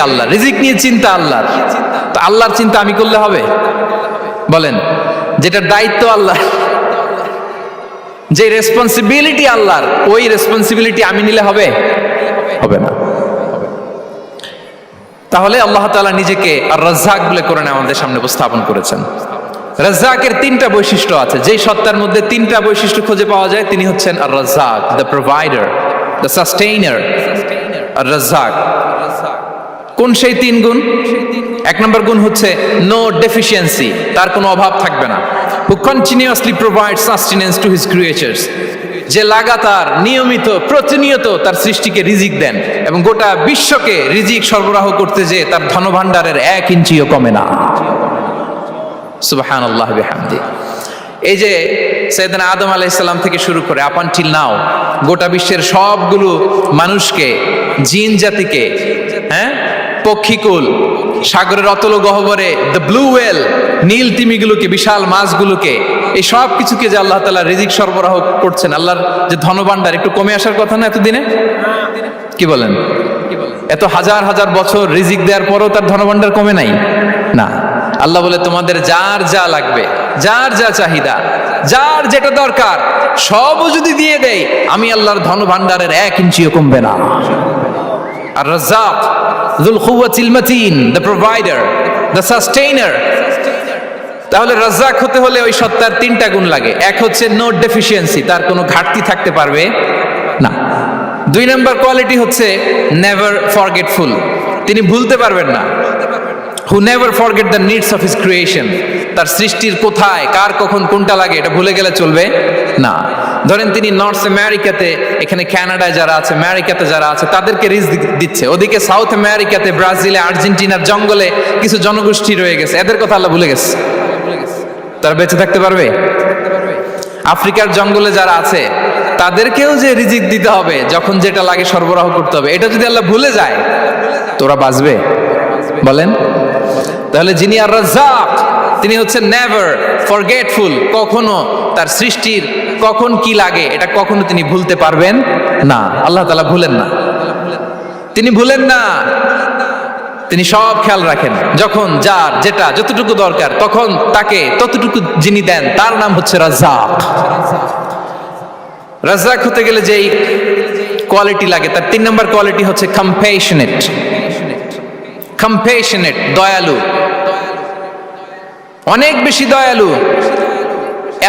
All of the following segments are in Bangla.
আল্লাহ, রিজিক নিয়ে চিন্তা আল্লাহর। তো আল্লাহর চিন্তা আমি করলে হবে? বলেন, যেটা দায়িত্ব আল্লাহ, যে রেসপন্সিবিলিটি আল্লাহর, ওই রেসপন্সিবিলিটি আমি নিলে হবে? হবে না। তাহলে আল্লাহ তাআলা নিজেকে আর রাজ্জাক বলে কোরআনে আমাদের সামনে উপস্থাপন করেছেন। রাজ্জাকের তিনটা বৈশিষ্ট্য আছে, যেই সত্তার মধ্যে তিনটা বৈশিষ্ট্য খুঁজে পাওয়া যায় তিনি হচ্ছেন Ar Razzaq, the provider, the sustainer. Ar Razzaq কোন সেই তিন গুণ? এক নম্বর গুণ হচ্ছে নো ডেফিসিয়েন্সি, তার কোনো অভাব থাকবে না। হু continuously provide sustenance to his creatures, যে লাগাতার নিয়মিত প্রতিনিয়ত তার সৃষ্টিকে রিজিক দেন এবং গোটা বিশ্বকে রিজিক সরবরাহ করতে যে তার ধনভাণ্ডারের 1 ইঞ্চিও কমে না। সুবহানাল্লাহ বিহামদি। এই যে সাইয়েদনা আদম আলাইহিস সালাম থেকে শুরু করে আপ আনটিল নাও গোটা বিশ্বের সবগুলো মানুষকে, জিন জাতিকে, পক্ষীকুল, সাগরের অতল গহ্বরে দ্য ব্লু ওয়েল, নীল তিমিগুলোকে, বিশাল মাছগুলোকে, এই সব কিছুকে যে আল্লাহ তাআলা রিজিক সরবরাহ করছেন, আল্লাহর যে ধনভাণ্ডার একটু কমে আসার কথা না এতদিনে? কি বলেন? এত হাজার হাজার বছর রিজিক দেওয়ার পরও তার ধনভাণ্ডার কমে নাই না। আল্লাহ বলে তোমাদের যার যা লাগবে, যার যা চাহিদা, যার যেটা দরকার সবও যদি দিয়ে দেয়, আমি আল্লাহর ধনভাণ্ডারের 1 ইঞ্চিও কমবে না। আর Razzak যুল কুওয়াতিল মাতিন, the provider, the sustainer. তাহলে রাজ্জাক হতে হলে ওই সত্তার তিনটা গুণ লাগে। এক হচ্ছে নো ডেফিসিয়েন্সি, তার কোনো ঘাটতি থাকতে পারবে না। 2 নম্বর কোয়ালিটি হচ্ছে নেভার ফরগেটফুল, তিনি ভুলতে পারবেন না। Who never forget the needs of his creation, তার সৃষ্টির কোথায় কার কখন কোনটা লাগে এটা ভুলে গেলে চলবে না। ধরেন তিনি নর্থ আমেরিকাতে, এখানে কানাডায় যারা আছে, আমেরিকাতে যারা আছে, তাদেরকে রিজিক দিচ্ছে। ওদিকে সাউথ আমেরিকাতে, ব্রাজিলে, আর্জেন্টিনার জঙ্গলে কিছু জনগোষ্ঠী রয়ে গেছে, এদের কথা আল্লাহ ভুলে গেছে। তারা বেঁচে থাকতে পারবে? আফ্রিকার জঙ্গলে যারা আছে তাদেরকেও যে রিজিক দিতে হবে, যখন যেটা লাগে সরবরাহ করতে হবে, এটা যদি আল্লাহ ভুলে যায় তোরা বাঁচবে? বলেন। তাহলে যিনি আর রাজ্জাক তিনি হচ্ছেন নেভার ফরগেটফুল, কখনো তার সৃষ্টির কখন কি লাগে এটা কখনো তিনি ভুলতে পারবেন না। আল্লাহ তাআলা ভুলেন না, তিনি ভুলেন না, তিনি সব খেয়াল রাখেন। যখন যার যেটা যতটুকু দরকার তখন তাকে ততটুকু যিনি দেন তার নাম হচ্ছে রাজ্জাক। রাজ্জাক হতে গেলে যেই কোয়ালিটি লাগে তার 3 নম্বর কোয়ালিটি হচ্ছে কম্প্যাশনেট। কম্প্যাশনেট, দয়ালু, অনেক বেশি দয়ালু,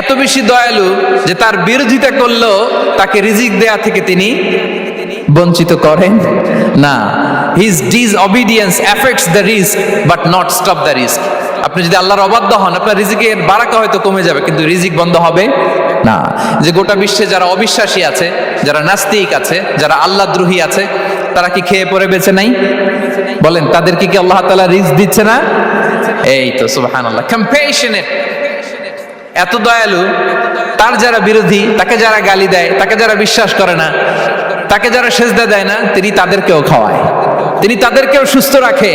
এত বেশি দয়ালু যে তার বিরোধিতা করলেও তাকে রিজিক দেয়া থেকে তিনি বঞ্চিত করেন না। His disobedience effects the risk but not stop the risk. আপনি যদি আল্লাহর অবাধ্য হন, আপনার রিজিকের বারাকা হয়তো কমে যাবে, কিন্তু রিজিক বন্ধ হবে না। যে গোটা বিশ্বে যারা অবিশ্বাসী আছে, যারা নাস্তিক আছে, যারা আল্লাহদ্রোহী আছে, তারা কি খেয়ে পরে বেঁচে নাই? বলেন, তাদেরকে কি আল্লাহ তাআলা রিজিক দিচ্ছে না? এই তো সুবহানাল্লাহ। কম্প্যাশনেট, এত দয়ালু, তার যারা বিরোধী, তাকে যারা গালি দেয়, তাকে যারা বিশ্বাস করে না, তাকে যারা সেজদা দেয় না, তিনি তাদেরকেও খাওয়ায়, তিনি তাদেরকেও সুস্থ রাখে,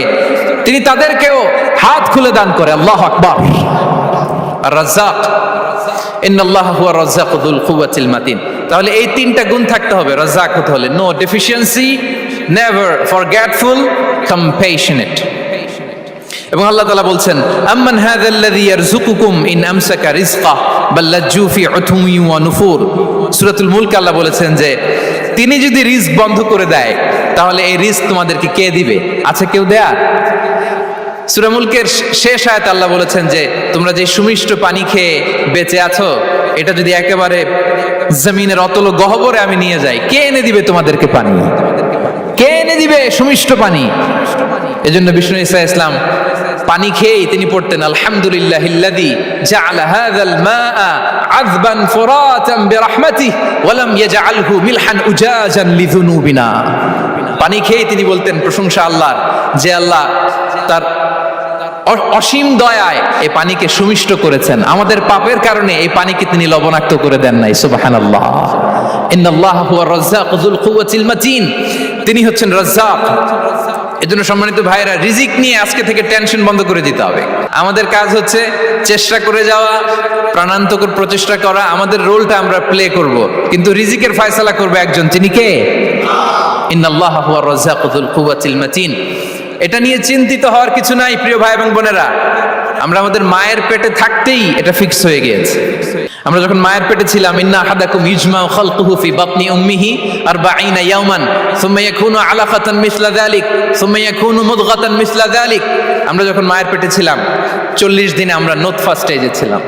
তিনি তাদেরকেও হাত খুলে দান করে। আল্লাহু আকবার। আর রাজ্জাক, ইন্নাল্লাহা হুয়া রাজ্জাকু যুল কুওয়াতিল মাতিন। তাহলে এই 3টা গুণ থাকতে হবে রাজ্জাক হতে হলে। No deficiency, never forgetful, compassionate. এবং আল্লাহ তাআলা বলছেন, আম্মান হাযাল্লাযী ইয়ারযুকুকুম ইন আমসাকা রিজকাহ বাল লাজ্জু ফি উতুমি ওয়া নুফুর। সূরাতুল মুলক আল্লাহ বলেছেন যে তিনি যদি রিজক বন্ধ করে দেয় তাহলে এই রিজক তোমাদেরকে কে দিবে? আছে কেউ দেয়া? সূরা মুলকের শেষ আয়াতে আল্লাহ বলেছেন যে তোমরা যে সুমিষ্ট পানি খেয়ে বেঁচে আছো, এটা যদি একেবারে জমিনের অতল গহ্বরে আমি নিয়ে যাই, কে এনে দিবে তোমাদেরকে পানি? কে এনে দিবে সুমিষ্ট পানি? এজন্য বিষ্ণু ঈসা ইসলাম পানি খেয়েই তিনি পড়তেন, আলহামদুলিল্লাহিল্লাযী জাআলা হাযাল মাআ আযবান ফুরাতান বিরাহমাতিহি ওয়া লাম ইয়াজআলহু মিলহান উজাজান লিযুনুবিনা। পানি খেয়েই তিনি বলতেন প্রশংসা আল্লাহর, যে আল্লাহ তার অসীম দয়ায় এই পানিকে সুমিষ্ট করেছেন, আমাদের পাপের কারণে এই পানিকে তিনি লবণাক্ত করে দেন নাই। সুবহানাল্লাহ। ইন্নাল্লাহা হুয়ার রাজ্জাকু যুল কুওয়াতিল মাতিন, তিনি হচ্ছেন রাজ্জাক। এজন্য সম্মানিত ভাইরা, রিজিক নিয়ে আজকে থেকে টেনশন বন্ধ করে দিতে হবে। আমাদের কাজ হচ্ছে চেষ্টা করে যাওয়া, প্রাণান্তকর প্রচেষ্টা করা, আমাদের রোলটা আমরা প্লে করব, কিন্তু রিজিকের ফয়সালা করবে একজন, তিনি কে? ইন্নাল্লাহা হুয়ার রাজ্জাকু যুল কুওয়াতিল মাতিন। এটা নিয়ে চিন্তিত হওয়ার কিছু নাই প্রিয় ভাই এবং বোনেরা। আমরা আমাদের মায়ের পেটে থাকতেই এটা ফিক্স হয়ে গিয়েছে। আমরা যখন মায়ের পেটে ছিলাম, ইন্না আহাদাকুম ইজমাউ খালকুহু ফি বাতনি উম্মিহি 40 ইয়াওমান সুম্মা ইয়াকুনু আলাকাতান মিসলা যালিক সুম্মা ইয়াকুনু মুদগাতান মিসলা যালিক। আমরা যখন মায়ের পেটে ছিলাম 40 দিনে আমরা নুতফা স্টেজে ছিলাম,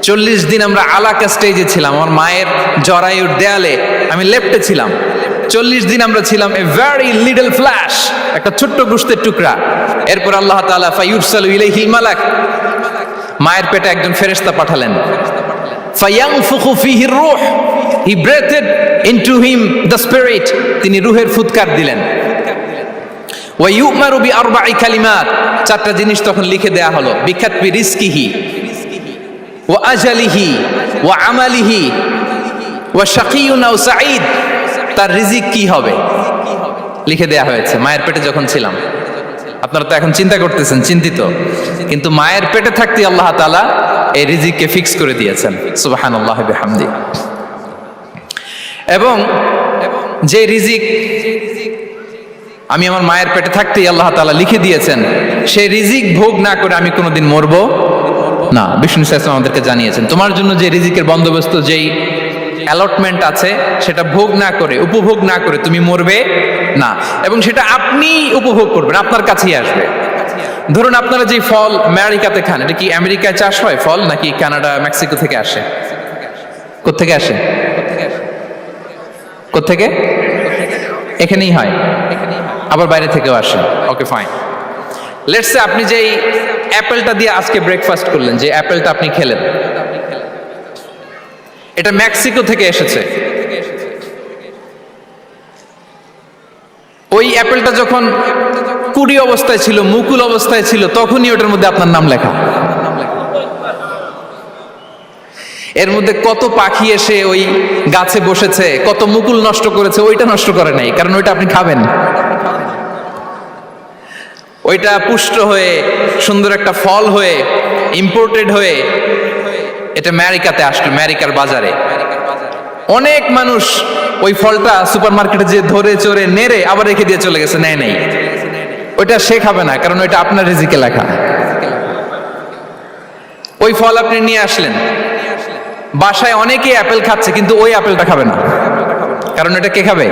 40 দিন আমরা আলাকা স্টেজে ছিলাম। আমার মায়ের জরায়ুর দেয়ালে আমি লেপ্টে ছিলাম। 40 দিন আমরা ছিলাম এ ভেরি লিটল ফ্ল্যাশ, একটা ছোট্ট গোশতের টুকরা। এরপর আল্লাহ তাআলা ফায়ুরসালু ইলাইহিল মালাক, মায়ের পেটে একজন ফেরেশতা পাঠালেন। ফায়ানফুখু ফিহির রূহ, he breathed into him the spirit, তিনি রূহের ফুৎকার দিলেন। ওয়া ইউমারু বিআরবা'i কালিমাত, চারটা জিনিস তখন লিখে দেয়া হলো। বিকাতবি রিজকিহি ওয়া আজালিহি ওয়া আমালিহি ওয়া শাকিয়ুন আও সাঈদ, তার রিজিক কি হবে লিখে দেয়া হয়েছে মায়ের পেটে যখন ছিলাম। আপনারা তো এখন চিন্তা করতেছেন, চিন্তিত, কিন্তু মায়ের পেটে থাকতে আল্লাহ তাআলা এই রিজিককে ফিক্স করে দিয়েছেন। সুবহানাল্লাহ বিহামদি। এবং যে রিজিক আমি আমার মায়ের পেটে থাকতেই আল্লাহ তাআলা লিখে দিয়েছেন, সেই রিজিক ভোগ না করে আমি কোনোদিন মরবো না। বিষ্ণু সাল্লাল্লাহু আমাদেরকে জানিয়েছেন, তোমার জন্য যে রিজিকের বন্দোবস্ত, যেই অ্যালটমেন্ট আছে, সেটা ভোগ না করে, উপভোগ না করে তুমি মরবে না, এবং সেটা আপনি উপভোগ করবেন, আপনার কাছেই আসবে। ধরুন আপনারা যে ফল আমেরিকাতে খান, এটা কি আমেরিকায় চাষ হয় ফল, নাকি কানাডা মেক্সিকো থেকে আসে? কোত্থেকে আসে? কোত্থেকে? এখানেই হয়, আবার বাইরে থেকেও আসে। Okay fine. লেটস সে আপনি যেই অ্যাপেলটা দিয়ে আজকে ব্রেকফাস্ট করলেন, যে অ্যাপেলটা আপনি খেলেন, এটা মেক্সিকো থেকে এসেছে। ওই অ্যাপেলটা যখন কুড়ি অবস্থায় ছিল, মুকুল অবস্থায় ছিল, তখনই ওটার মধ্যে আপনার নাম লেখা। এর মধ্যে কত পাখি এসে ওই গাছে বসেছে, কত মুকুল নষ্ট করেছে, ওইটা নষ্ট করে নাই, কারণ ওইটা আপনি খাবেন। ওইটা পুষ্ট হয়ে সুন্দর একটা ফল হয়ে ইম্পোর্টেড হয়ে এটা আমেরিকাতে আসলো, আমেরিকার বাজারে। অনেক মানুষ ওই ফলটা সুপার মার্কেটে যে ধরে চড়ে নেড়ে আবার রেখে দিয়ে চলে গেছে, নেয় নাই। ওইটা সে খাবে না, কারণ ওইটা আপনার রিজিকে লেখা। ওই ফল আপনি নিয়ে আসলেন, বাসায় অনেকে অ্যাপেল খাচ্ছে, কিন্তু ওই অ্যাপেলটা খাবে না, কারণ এটা কে খাবে?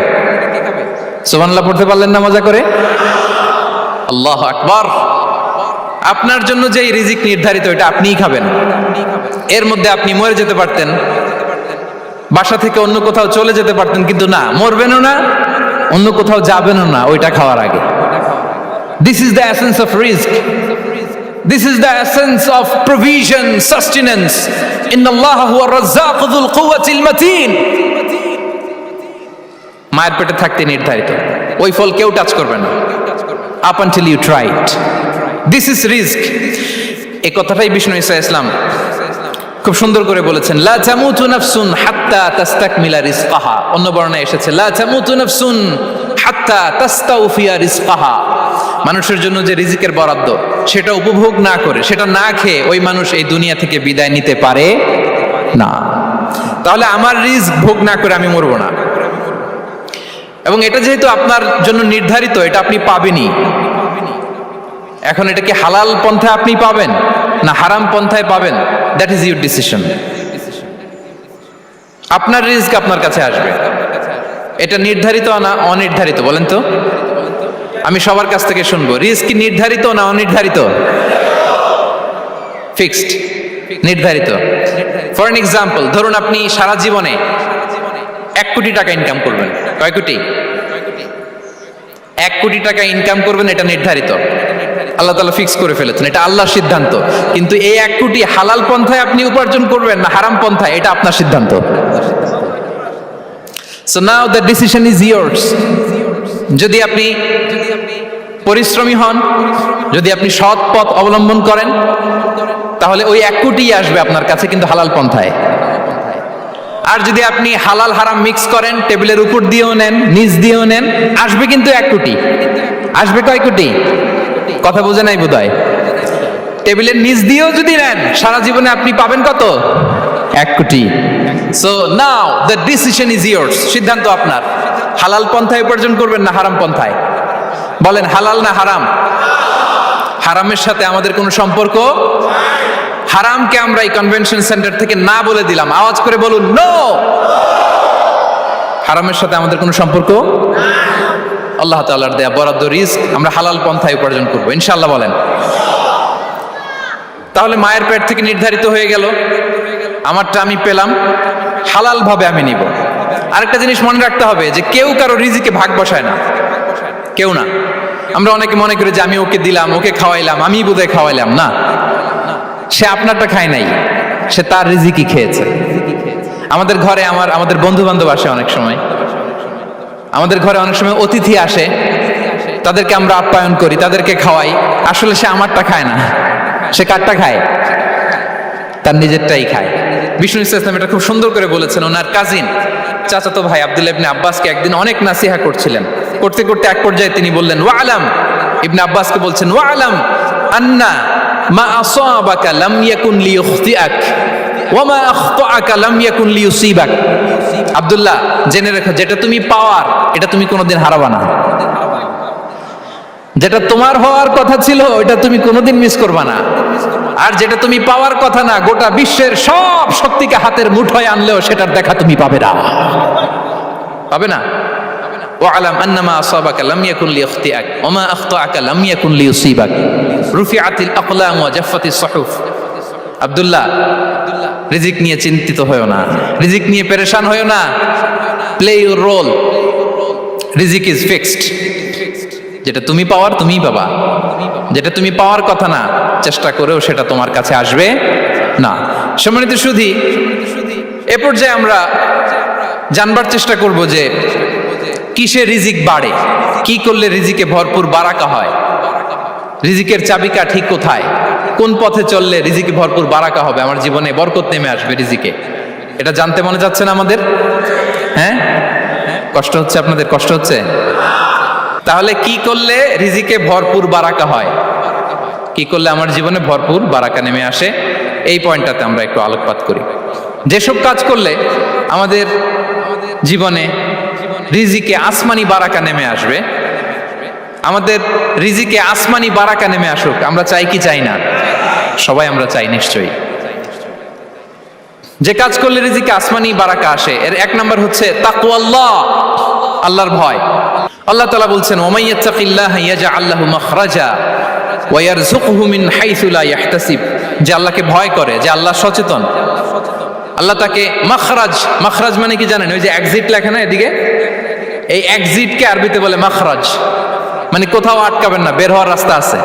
সুবহানাল্লাহ পড়তে পারলেন না মজা করে? আল্লাহু আকবার। আপনার জন্য যে রিজিক নির্ধারিত, এটা আপনিই খাবেন। এর মধ্যে আপনি মরে যেতে পারতেন, বাসা থেকে অন্য কোথাও চলে যেতে পারতেন, কিন্তু না, মরবেনও না, অন্য কোথাও যাবেনও না ওইটা খাওয়ার আগে। This is the essence of risk, this is the essence of provision, sustenance. ইন্নাল্লাহা হুয়ার রাজ্জাকু যুল কুওয়াতিল মাতিন। মায়ের পেটে থাকতে নির্ধারিত, ওই ফল কেউ টাচ করবে না up until you try it. This is risk. এই কথাটাই বিষ্ণু ঈসা ইসলাম খুব সুন্দর করে বলেছেন, লা তামুতু নাফসুন হাত্তা তাস্তাকমিলা রিজকাহা। অন্য বর্ণনায় এসেছে লা তামুতু নাফসুন হাত্তা তাস্তাউফিয়া রিজকাহা। মানুষের জন্য যে রিজিকের বরাদ্দ, সেটা উপভোগ না করে, সেটা না খেয়ে ওই মানুষ এই দুনিয়া থেকে বিদায় নিতে পারে না। তাহলে আমার রিস্ক ভোগ না করে আমি মরবো না, এবং এটা যেহেতু আপনার জন্য নির্ধারিত, এটা আপনি পাবেনই। এখন এটা কি হালাল পন্থায় আপনি পাবেন না হারাম পন্থায় পাবেন, দ্যাট ইজ ইউর ডিসিশন। আপনার রিস্ক আপনার কাছে আসবে। এটা নির্ধারিত না অনির্ধারিত বলেন তো? আমি সবার কাছ থেকে শুনবো, রিস্ক কি নির্ধারিত না অনির্ধারিত? ফিক্সড, নির্ধারিত। ফর এন এক্সাম্পল, ধরুন আপনি সারা জীবনে 1 কোটি টাকা ইনকাম করবেন। কয় কোটি? 1 কোটি টাকা ইনকাম করবেন, এটা নির্ধারিত, আল্লাহ তাআলা ফিক্স করে ফেলেছেন, এটা আল্লাহর সিদ্ধান্ত। কিন্তু এই 1 কোটি হালাল পন্থায় আপনি উপার্জন করবেন না হারাম পন্থায়, এটা আপনার সিদ্ধান্ত। So now the decision is yours. যদি আপনি পরিশ্রমী হন, যদি আপনি সৎ পথ অবলম্বন করেন, তাহলে ওই 1 কোটি আসবে আপনার কাছে, কিন্তু হালাল পন্থায়। আর যদি আপনি হালাল হারাম মিক্স করেন, টেবিলের উপর দিয়েও নেন, নিচ দিয়েও নেন, আসবে কিন্তু 1 কোটি। আসবে কয় কোটি? কথা বোঝে নাই বোধহয়। টেবিলের নিচ দিয়েও যদি নেন, সারা জীবনে আপনি পাবেন কত? 1 কোটি। So now the decision is years. সিদ্ধান্ত আপনার, হালাল পন্থায় উপার্জন করবেন না হারাম পন্থায়। বলেন হালাল না হারাম? হারামের সাথে আমাদের কোনো সম্পর্ক? হারামকে আমরা এই কনভেনশন সেন্টার থেকে না বলে দিলাম, আওয়াজ করে বলুন নো। হারামের সাথে আমাদের কোনো সম্পর্ক? আল্লাহ তাআলার দেয়া বরাদ্দ রিস্ক আমরা হালাল পন্থায় উপার্জন করব ইনশাআল্লাহ। বলেন। তাহলে মায়ের পেট থেকে নির্ধারিত হয়ে গেল, আমারটা আমি পেলাম, হালাল ভাবে আমি নিব। আরেকটা জিনিস মনে রাখতে হবে যে কেউ কারো রিজিকে ভাগ বসায় না, কেউ না। আমরা অনেকে মনে করি যে আমি ওকে দিলাম, ওকে খাওয়াইলাম, আমি বোধহয় খাওয়াইলাম। না, সে আপনারটা খায় নাই, সে তার রিজিকই খেয়েছে। আমাদের ঘরে আমাদের বন্ধু বান্ধব আসে অনেক সময়, আমাদের ঘরে অনেক সময় অতিথি আসে, তাদেরকে আমরা আপ্যায়ন করি, তাদেরকে খাওয়াই। আসলে সে আমারটা খায় না, সে কারটা খায়? তার নিজেরটাই খায়। বিষ্ণু ইসলাম এটা খুব সুন্দর করে বলেছেন। ওনার কাজিন চাচাতো ভাই আব্দুল্লাহ ইবনে আব্বাসকে একদিন অনেক নাসিহা করছিলেন, করতে করতে এক পর্যায়ে তিনি বললেন ওয়ালাম, ইবনে আব্বাসকে বলছেন ওয়ালাম আন্না মা আসাবাকা লাম ইয়াকুন লিইখতিআক ওয়া মা আখতাআকা লাম ইয়াকুন লিইউসিবাক। আব্দুল্লাহ, জেনে রেখো, যেটা তুমি পাওয়ার এটা তুমি কোনোদিন হারাবা না। যেটা তোমার হওয়ার কথা ছিল ওটা তুমি কোনোদিন মিস করবা না। আর যেটা তুমি পাওয়ার কথা না, গোটা বিশ্বের সব শক্তিকে হাতের মুঠোয় আনলেও সেটার দেখা তুমি পাবে না, পাবে না। ওয়ালাম আন্নামা আসাবাকা লাম ইয়াকুন লিইখতিআক ওয়া মা আখতাআকা লাম ইয়াকুন লিইউসিবাক রুফিআতিল আকলাম ওয়া জাফফাতিস সুহুফ। আব্দুল্লাহ, রিজিক নিয়ে চিন্তিত হয়ো না, রিজিক নিয়ে পেরেশান হয়ো না। প্লে ইউর রোল, রিজিক ইজ ফিক্সড। যেটা তুমি পাওয়ার তুমিই পাবা, যেটা তুমি পাওয়ার কথা না চেষ্টা করেও সেটা তোমার কাছে আসবে না। সম্মানিত সুধী, এ পর্যায়ে আমরা জানবার চেষ্টা করব যে কিসে রিজিক বাড়ে, কি করলে রিজিকে ভরপুর বারাকা হয়, রিজিকের চাবিকা ঠিক কোথায়, কোন পথে চললে রিজিকে ভরপুর বারাকা হবে, আমার জীবনে বরকত নেমে আসবে রিজিকে। এটা জানতে মনে যাচ্ছে না আমাদের? হ্যাঁ, কষ্ট হচ্ছে আপনাদের? কষ্ট হচ্ছে? তাহলে কি করলে রিজিকে ভরপুর বারাকা হয়, কি করলে আমার জীবনে ভরপুর বারাকা নেমে আসে, এই পয়েন্টটাতে আমরা একটু আলোকপাত করি। যেসব কাজ করলে আমাদের জীবনে রিজিকে আসমানি বারাকা নেমে আসবে, আমাদের রিজিকে আসমানি বারাকা নেমে আসুক, আমরা চাই কি চাই না? সবাই আমরা চাই নিশ্চয়ই। যে কাজ করলে রিজিকে আসমানি বারাকা আসে, এর এক নাম্বার হচ্ছে তাকওয়াল্লাহ, আল্লাহর ভয়। আল্লাহ তাআলা বলছেন ওয়া মাইয়াত্তাকিল্লাহা ইয়াজআল লাহু মাখরাজা ওয়া ইয়ারযুকহু মিন হাইসু লা ইয়াহতাসিব। যে আল্লাহকে ভয় করে, যে আল্লাহ সচেতন, আল্লাহ তাকে মাখরাজ, মাখরাজ মানে কি জানেন? ওই যে এক্সিট লেখা না এদিকে, এই এক্সিটকে আরবিতে বলে মাখরাজ, মানে কোথাও আটকাবেন না, বের হওয়ার রাস্তা আছে,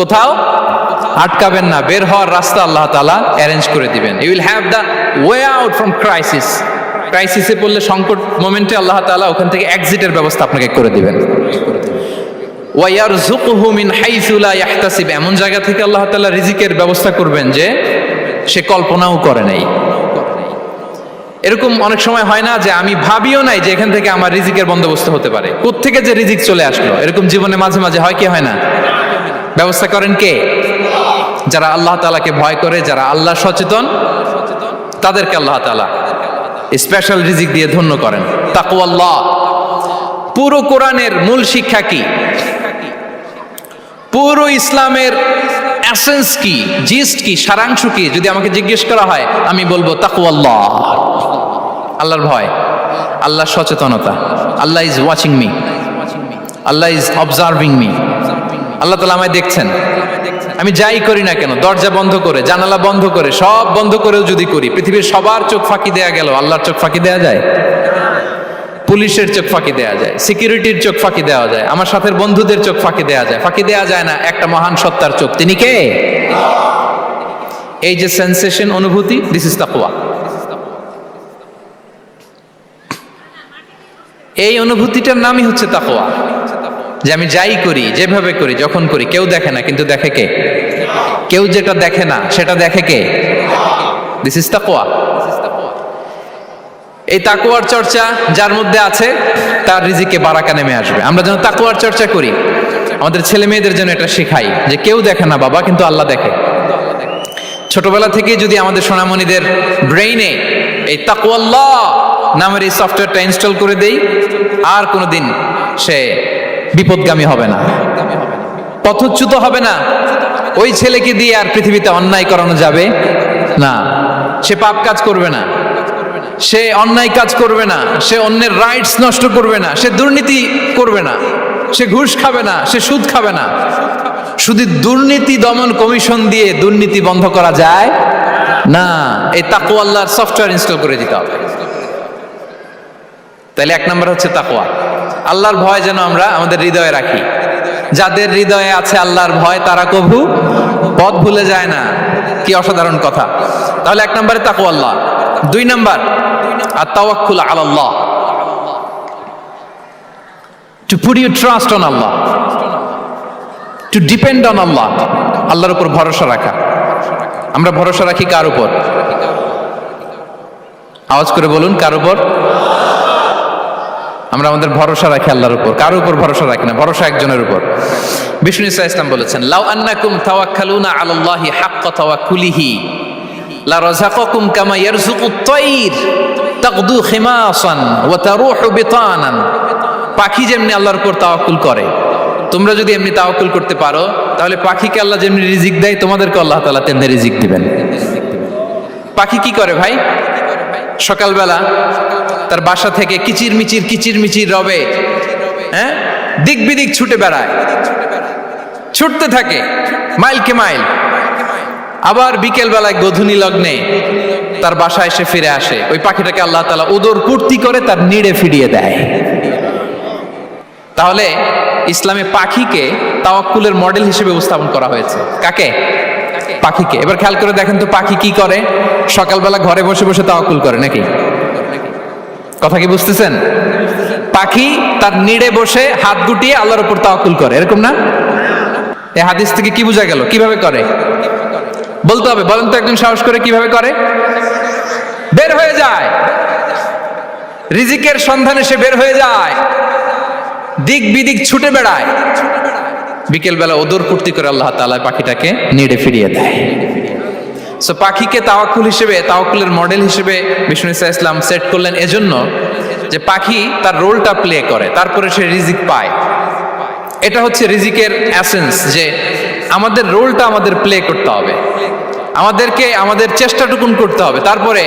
কোথাও আটকাবেন না, বের হওয়ার রাস্তা আল্লাহ তাআলা অ্যারেঞ্জ করে দিবেন। You will have the way out from crisis. ক্রাইসিসে পড়লে, সংকট মোমেন্টে আল্লাহ তাআলা ওখান থেকে এক্সিটের ব্যবস্থা আপনাকে করে দিবেন। ওয়া ইয়ারযুকহু মিন হাইসু লা ইয়াহতাসিব, এমন জায়গা থেকে আল্লাহ তাআলা রিজিকের ব্যবস্থা করবেন যে সে কল্পনাও করে নাই। এরকম অনেক সময় হয় না যে আমি ভাবিও নাই যে এখান থেকে আমার রিজিকের বন্দোবস্ত হতে পারে, কোত্থেকে যে রিজিক চলে আসলো, এরকম জীবনে মাঝে মাঝে হয় কি হয় না? ব্যবস্থা করেন কে? যারা আল্লাহ তাআলাকে ভয় করে, যারা আল্লাহ সচেতন, তাদেরকে আল্লাহ তাআলা স্পেশাল রিজিক দিয়ে ধন্য করেন। তাকওয়াল্লাহ। পুরো কোরআনের মূল শিক্ষা কি? পুরো ইসলামের এসেন্স কি, জিস্ট কি, সারাংশ কি যদি আমাকে জিজ্ঞেস করা হয়, আমি বলবো তাকওয়াল্লাহ, আল্লাহর ভয়, আল্লাহর সচেতনতা। Allah is watching me, Allah is observing me. Allah তাআলা আমায় দেখছেন, আমি যাই করি না কেন, দরজা বন্ধ করে, জানালা বন্ধ করে, সব বন্ধ করেও যদি করি, পৃথিবীর সবার চোখ ফাঁকি দেয়া গেল, আল্লাহর চোখ ফাঁকি দেয়া যায়? পুলিশের চোখ ফাঁকি দেয়া যায়, সিকিউরিটির চোখ ফাঁকি দেওয়া যায়, আমার সাথে বন্ধুদের চোখ ফাঁকি দেয়া যায়, ফাঁকি দেয়া যায় না একটা মহান সত্তার চোখ। তিনি কে? এই যে সেন্সেশন, অনুভূতি, দিস ইজ তাকওয়া। এই অনুভূতিটার নামই হচ্ছে তাকওয়া, যে আমি যাই করি, যেভাবে করি, যখন করি, কেউ দেখে না কিন্তু দেখে কে? কেউ যেটা দেখে না সেটা দেখে কে? দিস ইজ তাকওয়া। এই তাকওয়ার চর্চা যার মধ্যে আছে তার রিজিকে বারাকা নেমে আসবে। আমরা যেন তাকওয়ার চর্চা করি, আমাদের ছেলে মেয়েদের জন্য এটা শেখাই যে কেউ দেখে না বাবা, কিন্তু আল্লাহ দেখে। ছোটবেলা থেকে যদি আমাদের সোনামণিদের ব্রেইনে এই তাকওয়াল্লাহ নামের এই সফটওয়্যারটা ইনস্টল করে দেই, আর কোনোদিন সে বিপদগামী হবে না, পথচ্যুত হবে না। ওই ছেলেকে দিয়ে আর পৃথিবীতে অন্যায় করানো যাবে না। সে পাপ কাজ করবে না, সে অন্যায় কাজ করবে না, সে অন্যের রাইটস নষ্ট করবে না, সে দুর্নীতি করবে না, সে ঘুষ খাবে না, সে সুদ খাবে না। শুধু দুর্নীতি দমন কমিশন দিয়ে দুর্নীতি বন্ধ করা যায় না। এই তাকওয়া আল্লাহর সফটওয়্যার ইনস্টল করে দিতে হবে। তাহলে এক নম্বর হচ্ছে তাকওয়া, আল্লাহর ভয় যেন আমরা আমাদের হৃদয়ে রাখি। যাদের হৃদয়ে আছে আল্লাহর ভয় তারা কভু পথ ভুলে যায় না। কি অসাধারণ কথা! তাহলে এক নম্বরে তাকওয়া আল্লাহ। দুই নম্বর আত-তাওয়াক্কুল আলাল্লাহ, to put your trust on Allah, to depend on Allah. আল্লাহর উপর ভরসা রাখা। আমরা ভরসা রাখি কার উপর? আওয়াজ করে বলুন, কার উপর? আমরা আমাদের ভরসা রাখি আল্লাহর উপর, কার উপর ভরসা রাখি না। ভরসা একজনের উপর। বিষ্ণু ইসা ইসলাম বলেছেন, লাউ আন্নাকুম তাওয়াক্কালুনা আলাল্লাহি হাক্কা তাওয়াক্কুলিহি লা রাযাকাকুম কামা ইয়ারযুকুত তায়র তাগদু খিমাসান ওয়া তারুহু বিতানান। পাখি যেমনি আল্লাহর উপর তাওয়াক্কুল করে, তোমরা যদি এমনি তাওয়াক্কুল করতে পারো তাহলে পাখিকে আল্লাহ যেমনি রিজিক দেয় তোমাদেরকে আল্লাহ তাআলা তেমনি রিজিক দিবেন। পাখি কি করে ভাই? সকালবেলা তার বাসা থেকে কিচির মিচির রবে, হ্যাঁ, দিক বিদিক ছুটে বেড়ায়, ছুটতে থাকে মাইলকে মাইল। আবার বিকেল বেলায় গোধূলি লগ্নে তার বাসায় এসে ফিরে আসে। ওই পাখিটাকে আল্লাহ তাআলা উদর পূর্তি করে তার নিড়ে ফিরিয়ে দেয়। তাহলে ইসলামে পাখিকে তাওয়াক্কুলের মডেল হিসেবে উপস্থাপন করা হয়েছে। কাকে? পাখিকে। এবার খেয়াল করে দেখেন তো পাখি কি করে? সকালবেলা ঘরে বসে বসে তাওয়াক্কুল করে নাকি? কথা কি বুঝতেছেন? পাখি তার নিড়ে বসে হাত গুটিয়ে আল্লাহর উপর তাওয়াক্কুল করে, এরকম না? এই হাদিস থেকে কি বোঝা গেল? কিভাবে করে বলতে হবে, বলেন তো একজন সাহস করে কিভাবে করে? বের হয়ে যায়, রিজিকের সন্ধানে সে বের হয়ে যায়, দিক বিদিক ছুটে বেড়ায়, বিকেল বেলা ওদর পূর্তি করে আল্লাহ তাআলা পাখিটাকে নিড়ে ফিরিয়ে দেয়। সো পাখিকে তাওয়াক্কুল হিসেবে, তাওয়াক্কুলের মডেল হিসেবে বিষ্ণু ইসা ইসলাম সেট করলেন এজন্য যে পাখি তার রোলটা প্লে করে, তারপরে সে রিজিক পায়। এটা হচ্ছে রিজিকের এসেন্স, যে আমাদের রোলটা আমাদের প্লে করতে হবে, আমাদেরকে আমাদের চেষ্টাটুকুন করতে হবে, তারপরে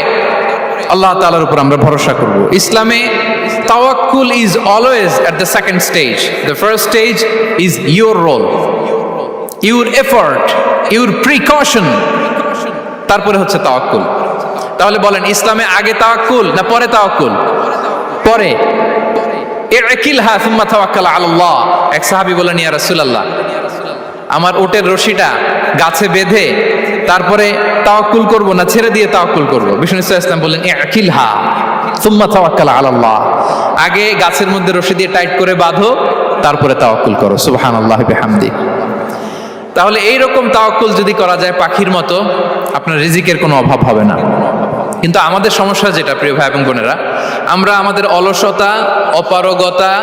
আল্লাহ তাআলার উপর আমরা ভরসা করব। ইসলামে তাওয়াক্কুল is always at the second stage. The first stage is your role, your effort, your precaution, তারপরে হচ্ছে তাওয়াক্কুল। তাহলে বলেন, ইসলামে আগে তাওয়াক্কুল না পরে তাওয়াক্কুল? পরে। ইকিলহা সুম্মা তাওয়াক্কাল আলাল্লাহ। এক সাহাবী বলেন, ইয়া রাসূলুল্লাহ, আমার ওটের রশিটা গাছে বেঁধে তারপরে তাওয়াক্কুল করব না ছেড়ে দিয়ে তাওয়াক্কুল করব? বিষ্ণু সাল্লাল্লাহু আলাইহি ওয়াসাল্লাম বললেন, ইকিলহা সুম্মা তাওয়াক্কাল আলাল্লাহ। আগে গাছের মধ্যে রশি দিয়ে টাইট করে বাঁধো, তারপরে তাওয়াক্কুল করো। সুবহানাল্লাহি বিহামদি। তাহলে এইরকম তাওয়াক্কুল যদি করা যায় পাখির মতো, আপনার রিজিকের কোনো অভাব হবে না। কিন্তু আমাদের সমস্যা যেটা, প্রিয় ভাই এবং বোনেরা, আমরা আমাদের অলসতা, অপারগতা,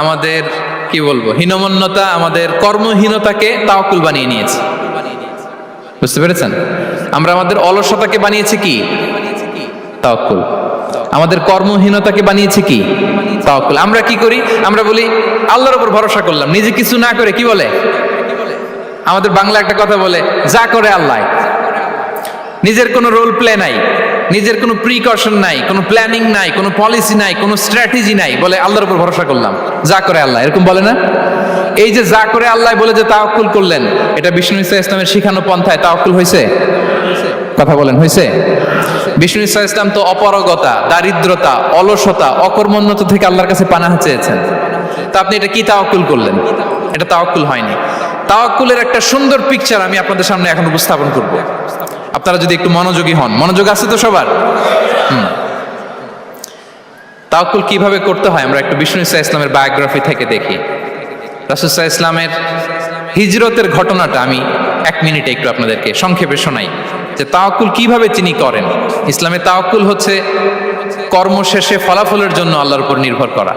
আমাদের কি বলবো হীনমন্যতা, আমাদের কর্মহীনতাকে তাওয়াক্কুল বানিয়ে নিয়েছি। বুঝতে পেরেছেন? আমরা আমাদের অলসতাকে বানিয়েছি কি? তাওয়াক্কুল। আমাদের কর্মহীনতাকে বানিয়েছি কি? তাওয়াক্কুল। আমরা কি করি? আমরা বলি আল্লাহর উপর ভরসা করলাম, নিজে কিছু না করে। কি বলে? আমাদের বাংলা একটা কথা বলে, যা করে আল্লাহ। নিজের কোনো রোল প্লে নাই, নিজের কোনো প্রিকশন নাই, কোনো প্ল্যানিং নাই, কোনো পলিসি নাই, কোনো স্ট্র্যাটেজি নাই, বলে আল্লাহর উপর ভরসা করলাম, যা করে আল্লাহ। এরকম বলে না? এই যে যা করে আল্লাহ বলে যে তাওয়াক্কুল করলেন, এটা বিষ্ণু ইসা ইসলামের শিখানো পন্থায় তাওয়াক্কুল হয়েছে? কথা বলেন, হয়েছে? বিষ্ণু ইসা ইসলাম তো অপারগতা, দারিদ্রতা, অলসতা, অকর্মণ্যতা থেকে আল্লাহর কাছে পানাহ চেয়েছেন। তা আপনি এটা কি তাওয়াক্কুল করলেন? এটা তাওয়াক্কুল হয়নি। তাওয়াক্কুলের একটা সুন্দর পিকচার আমি আপনাদের সামনে এখন উপস্থাপন করব, আপনারা যদি একটু মনোযোগী হন। মনোযোগ আছে তো সবার? তাওয়াক্কুল কিভাবে করতে হয় আমরা একটু বিষ্ণু ইসা ইসলামের বায়োগ্রাফি থেকে দেখি। রাসূল সাল্লাল্লাহু আলাইহি ওয়াসাল্লামের হিজরতের ঘটনাটা আমি 1 মিনিটে একটু আপনাদেরকে সংক্ষেপে শোনাই, যে তাওয়াক্কুল কিভাবে তিনি করেন। ইসলামে তাওয়াক্কুল হচ্ছে কর্ম শেষে ফলাফলের জন্য আল্লাহর উপর নির্ভর করা।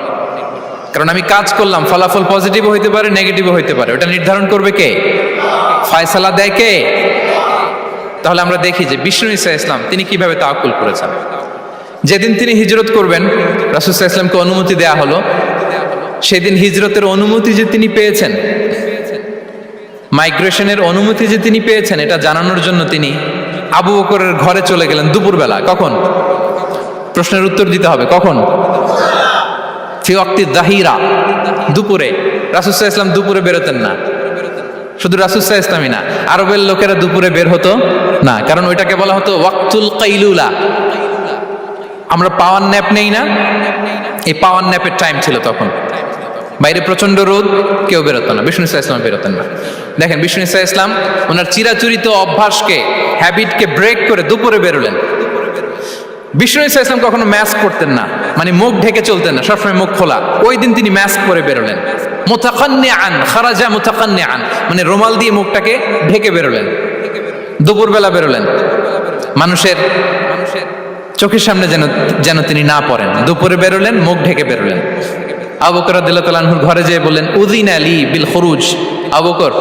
কারণ আমি কাজ করলাম, ফলাফল পজিটিভও হইতে পারে, নেগেটিভও হইতে পারে, ওটা নির্ধারণ করবে কে? ফয়সালা দেয় কে? তাহলে আমরা দেখি যে বিষ্ণু ইসা ইসলাম তিনি কিভাবে তাওয়াক্কুল করেছেন। যেদিন তিনি হিজরত করবেন, রাসূল সাল্লাল্লাহু আলাইহি ওয়াসাল্লামকে অনুমতি দেয়া হলো, সেদিন হিজরতের অনুমতি যে তিনি পেয়েছেন, মাইগ্রেশনের অনুমতি যে তিনি পেয়েছেন, এটা জানানোর জন্য তিনি আবু বকরের ঘরে চলে গেলেন দুপুরবেলা। কখন? প্রশ্নের উত্তর দিতে হবে, কখন? ফি ওয়াক্তি যাহিরা, দুপুরে। রাসূল সাল্লাল্লাহু আলাইহি ওয়াসাল্লাম দুপুরে বেরোতেন না। শুধু রাসূল সাল্লাল্লাহু আলাইহি ওয়াসাল্লামই না, আরবের লোকেরা দুপুরে বের হতো না, কারণ ওইটাকে বলা হতো ওয়াক্তুল কাইলুলা। আমরা পাওয়ার ন্যাপ নেই না, এই পাওয়ার ন্যাপের টাইম ছিল তখন। বাইরে প্রচন্ড রোদ, কেউ বেরোতো না, বিষ্ণু সাল্লাল্লাহু আলাইহি ওয়াসাল্লাম বেরোতেন না। দেখেন, বিষ্ণু সাল্লাল্লাহু আলাইহি ওয়াসাল্লাম ওনার চিরাচরিত অভ্যাসকে, হ্যাবিটকে ব্রেক করে দুপুরে বেরোলেন। বিষ্ণু সাল্লাল্লাহু আলাইহি ওয়াসাল্লাম কখনো মাস্ক পরতেন না, মানে মুখ ঢেকে চলতেন না, সবসময় মুখ খোলা। ওই দিন তিনি মাস্ক পরে বেরোলেন। মুতাকান্নিআন, খারাজা মুতাকান্নিআন, মানে রুমাল দিয়ে মুখটাকে ঢেকে বেরোলেন, দুপুরবেলা বেরোলেন, মানুষের চোখের সামনে যেন তিনি না পড়েন। দুপুরে বেরোলেন, মুখ ঢেকে বেরোলেন। আবু বকর রাদিয়াল্লাহু তাআলা আনহুর ঘরে যেয়ে বললেন, উযিনা লি বিল খুরুজ। আবু বকর,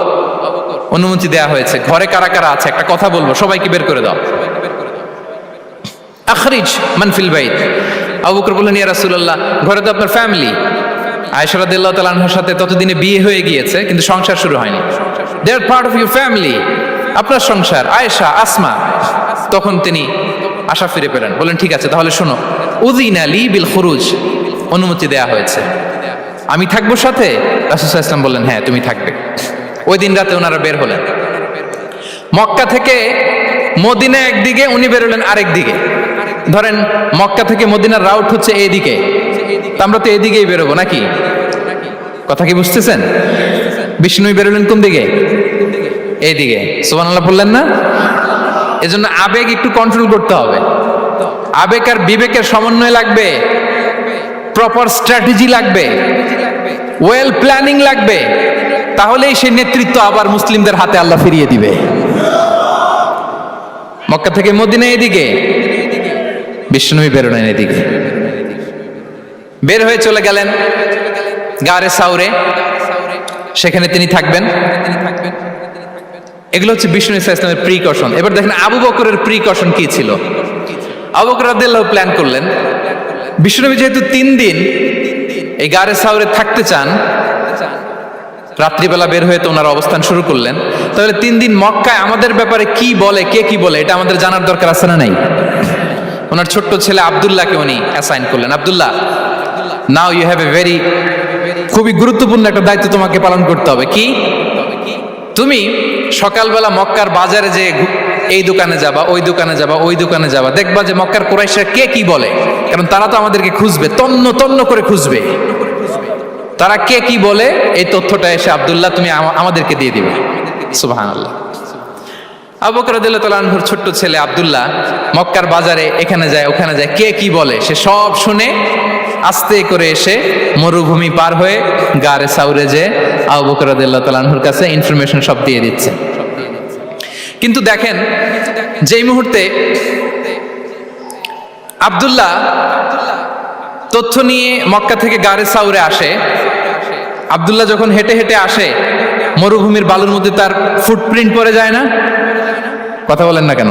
অনুমতি দেয়া হয়েছে, ঘরে কারা কারা আছে একটা কথা বলবো, সবাইকে বের করে দাও। আখরিজ মান ফিল বাইত। আবু বকর বললেন, ইয়া রাসূলুল্লাহ, ঘরে তো আপনার ফ্যামিলি। আয়েশা রাদিয়াল্লাহু তাআলা আনহার সাথে ততদিনে বিয়ে হয়ে গিয়েছে, কিন্তু সংসার শুরু হয়নি। দে আর পার্ট অফ ইউর ফ্যামিলি, আপনার সংসার। আয়েশা, আসমা। তখন তিনি আশা ফিরে পেলেন, বললেন, ঠিক আছে, তাহলে শোনো, উযিনা লি বিল খুরুজ, অনুমতি দেয়া হয়েছে, আমি থাকবো সাথে? রাসূল সাল্লাল্লাহু আলাইহি ওয়াসাল্লাম বললেন, হ্যাঁ, তুমি থাকবে। ওই দিন রাতে ওনারা বের হলেন মক্কা থেকে মদিনা একদিকে, উনি বেরোলেন আরেক দিকে। ধরেন মক্কা থেকে মদিনার রাউট হচ্ছে এইদিকে, আমরা তো এদিকেই বেরোবো নাকি? কথা কি বুঝতেছেন? বিষ্ণু বেরোলেন কোন দিকে? এইদিকে। সুবহানাল্লাহ বললেন না? এজন্য আবেগ একটু কন্ট্রোল করতে হবে। আবেগ আর বিবেকের সমন্বয় লাগবে, প্রপার স্ট্র্যাটেজি লাগবে, ওয়েল প্ল্যানিং লাগবে, তাহলেই সেই নেতৃত্ব আবার মুসলিমদের হাতে আল্লাহ ফিরিয়ে দিবে। মক্কা থেকে মদিনা এদিকে, বিষ্ণু বেরোলেন এদিকে। বের হয়ে চলে গেলেন গারে সাউরে, সেখানে তিনি থাকবেন। এগুলো হচ্ছে বিষ্ণু ইসলামের প্রিকশন। এবার দেখেন আবু বকরের প্রিকশন কি ছিল। আবু বকর রাদিয়াল্লাহু প্ল্যান করলেন, বিষ্ণুনবী যেহেতু 3 দিন এই গারে সাউরে থাকতে চান, রাত্রিবেলা বের হয়ে তো ওনার অবস্থান শুরু করলেন, তাহলে 3 দিন মক্কায় আমাদের ব্যাপারে কি বলে, কে কি বলে, এটা আমাদের জানার দরকার আছে না নাই? ওনার ছোট্ট ছেলে আব্দুল্লাহকে উনি অ্যাসাইন করলেন। Abdullah, now you have a very, খুবই গুরুত্বপূর্ণ একটা দায়িত্ব তোমাকে পালন করতে হবে। কি? তুমি সকালবেলা মক্কার বাজারে যে এই দোকানে যাবা, ওই দোকানে যাবা, ওই দোকানে যাবা, দেখবা যে মক্কার কুরাইশরা কে কি বলে, কারণ তারা তো আমাদেরকে খুঁজবে, তন্ন তন্ন করে খুঁজবে। তারা কে কি বলে এই তথ্যটা এসে আব্দুল্লাহ তুমি আমাদেরকে দিয়ে দিবে। সুবহানাল্লাহ। আবু বকর রাদিয়াল্লাহু তাআলা আনহুর ছোট্ট ছেলে আব্দুল্লাহ মক্কার বাজারে এখানে যায় ওখানে যায়, কে কি বলে সে সব শুনে আস্তে করে এসে মরুভূমি পার হয়ে গারে সাউরে যে আবু বকর রাদিয়াল্লাহু তাআলা আনহুর কাছে ইনফরমেশন সব দিয়ে দিচ্ছে। কিন্তু দেখেন, যেই মুহূর্তে আব্দুল্লাহ তথ্য নিয়ে মক্কা থেকে গারে সাউরে আসে, আব্দুল্লাহ যখন হেঁটে হেঁটে আসে, মরুভূমির বালুর মধ্যে তার ফুটপ্রিন্ট পড়ে যায় না? কথা বলেন না কেন?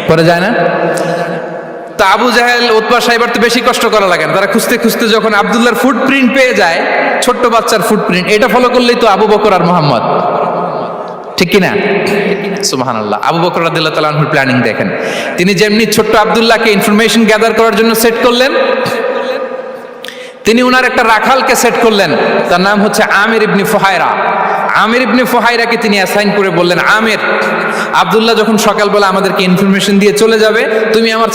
পড়ে যায় না? তা আবু জাহেল, উতবা সাইবার তো বেশি কষ্ট করা লাগে না, তারা খুঁজতে খুঁজতে যখন আব্দুল্লাহর ফুটপ্রিন্ট পেয়ে যায়, ছোট্ট বাচ্চার ফুটপ্রিন্ট, এটা ফলো করলেই তো আবু বকর আর মুহাম্মদ, ঠিক কিনা? সুবহানাল্লাহ। আবু বকর রাদিয়াল্লাহু তাআলা আনহুর প্ল্যানিং দেখেন, তিনি যেমনি ছোট্ট আব্দুল্লাহকে ইনফরমেশন গ্যাদার করার জন্য সেট করলেন, তিনি উনার একটা রাখালকে সেট করলেন, তার নাম হচ্ছে আমির ইবনে ফুহায়রা। আমির ইবনে ফুহায়রাকে তিনি অ্যাসাইন করে বললেন, আমির, আব্দুল্লাহ যখন সকালবেলা আমাদেরকে ইনফরমেশন দিয়ে চলে যাবে, তুমি আমার